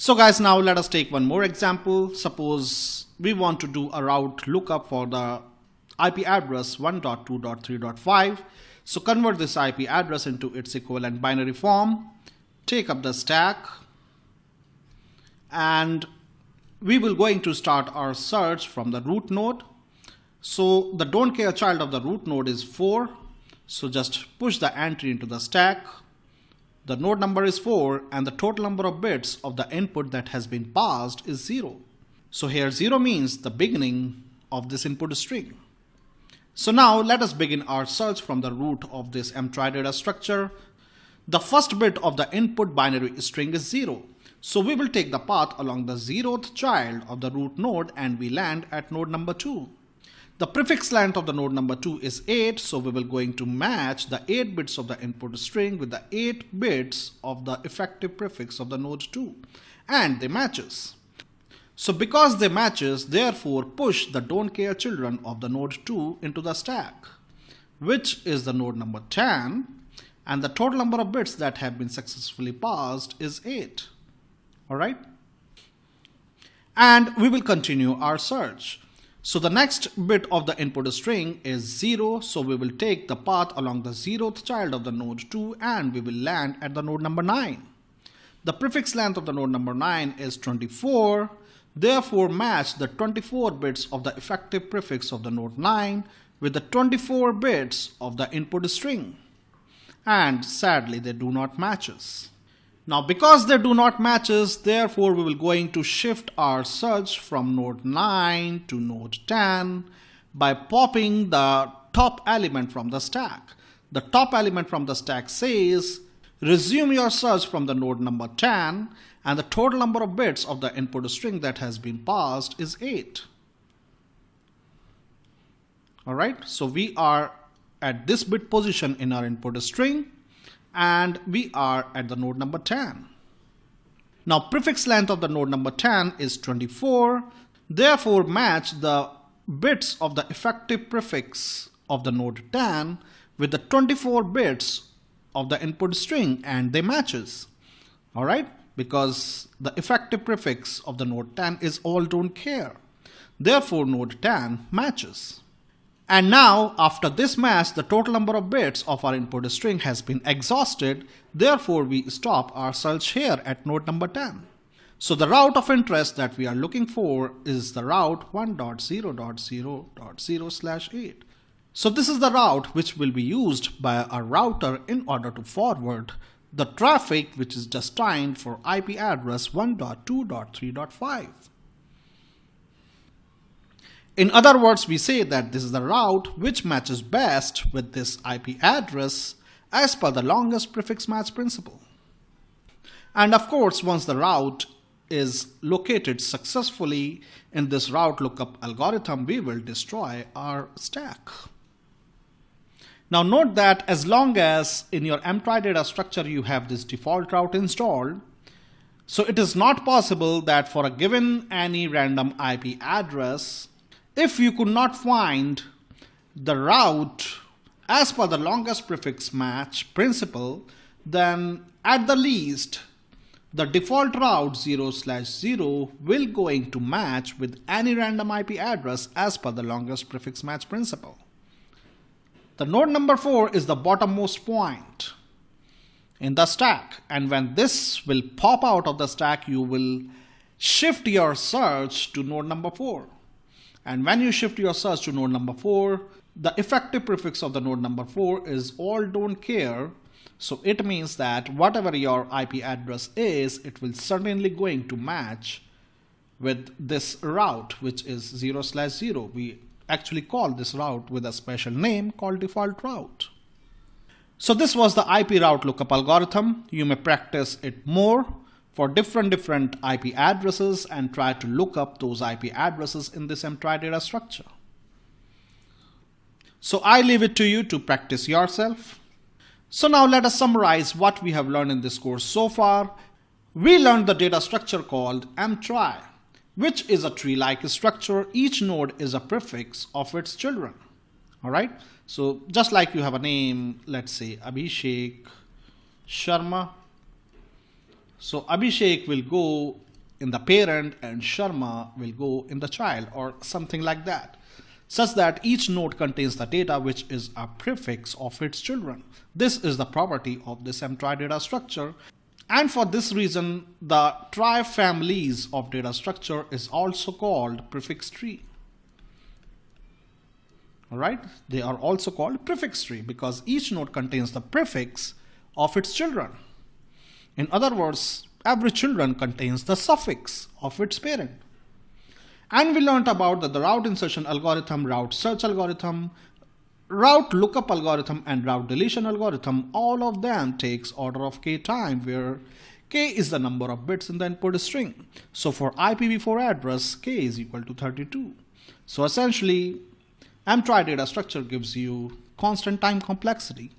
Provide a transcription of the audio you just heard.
So guys, now let us take one more example. Suppose we want to do a route lookup for the IP address 1.2.3.5. So convert this IP address into its equivalent binary form, take up the stack, and we will going to start our search from the root node. So the don't care child of the root node is 4. So just push the entry into the stack. The node number is 4 and the total number of bits of the input that has been passed is 0. So here 0 means the beginning of this input string. So now let us begin our search from the root of this mtry data structure. The first bit of the input binary string is 0. So we will take the path along the 0th child of the root node and we land at node number 2. The prefix length of the node number 2 is 8, so we will going to match the 8 bits of the input string with the 8 bits of the effective prefix of the node 2, and they matches. So because they matches, therefore push the don't care children of the node 2 into the stack, which is the node number 10, and the total number of bits that have been successfully passed is 8. Alright? And we will continue our search. So the next bit of the input string is 0, so we will take the path along the 0th child of the node 2 and we will land at the node number 9. The prefix length of the node number 9 is 24, therefore match the 24 bits of the effective prefix of the node 9 with the 24 bits of the input string. And sadly they do not matches. Now because they do not matches, therefore we will going to shift our search from node 9 to node 10 by popping the top element from the stack. The top element from the stack says resume your search from the node number 10 and the total number of bits of the input string that has been passed is 8. Alright, so we are at this bit position in our input string and we are at the node number 10. Now prefix length of the node number 10 is 24, therefore match the bits of the effective prefix of the node 10 with the 24 bits of the input string and they matches. Alright, because the effective prefix of the node 10 is all don't care, therefore node 10 matches. And now after this match, the total number of bits of our input string has been exhausted, therefore we stop our search here at node number 10. So the route of interest that we are looking for is the route 1.0.0.0/8. So this is the route which will be used by our router in order to forward the traffic which is destined for IP address 1.2.3.5. In other words, we say that this is the route which matches best with this IP address as per the longest prefix match principle. And of course, once the route is located successfully in this route lookup algorithm, we will destroy our stack. Now note that as long as in your mtry data structure you have this default route installed, so it is not possible that for a given any random IP address, if you could not find the route as per the longest prefix match principle, then at the least the default route 0/0 will going to match with any random IP address as per the longest prefix match principle. The node number 4 is the bottommost point in the stack, and when this will pop out of the stack, you will shift your search to node number 4. And when you shift your search to node number 4, the effective prefix of the node number 4 is all don't care. So it means that whatever your IP address is, it will certainly going to match with this route, which is 0/0. We actually call this route with a special name called default route. So this was the IP route lookup algorithm. You may practice it more for different IP addresses and try to look up those IP addresses in this mtry data structure. So I leave it to you to practice yourself. So now let us summarize what we have learned in this course so far. We learned the data structure called mtry, which is a tree-like structure. Each node is a prefix of its children. Alright, so just like you have a name, let's say Abhishek Sharma. So Abhishek will go in the parent and Sharma will go in the child, or something like that, such that each node contains the data which is a prefix of its children. This is the property of this M-trie data structure, and for this reason the trie families of data structure is also called prefix tree. Alright, they are also called prefix tree because each node contains the prefix of its children. In other words, every children contains the suffix of its parent. And we learned about the route insertion algorithm, route search algorithm, route lookup algorithm, and route deletion algorithm. All of them takes order of k time, where k is the number of bits in the input string. So for IPv4 address, k is equal to 32. So essentially, M-trie data structure gives you constant time complexity.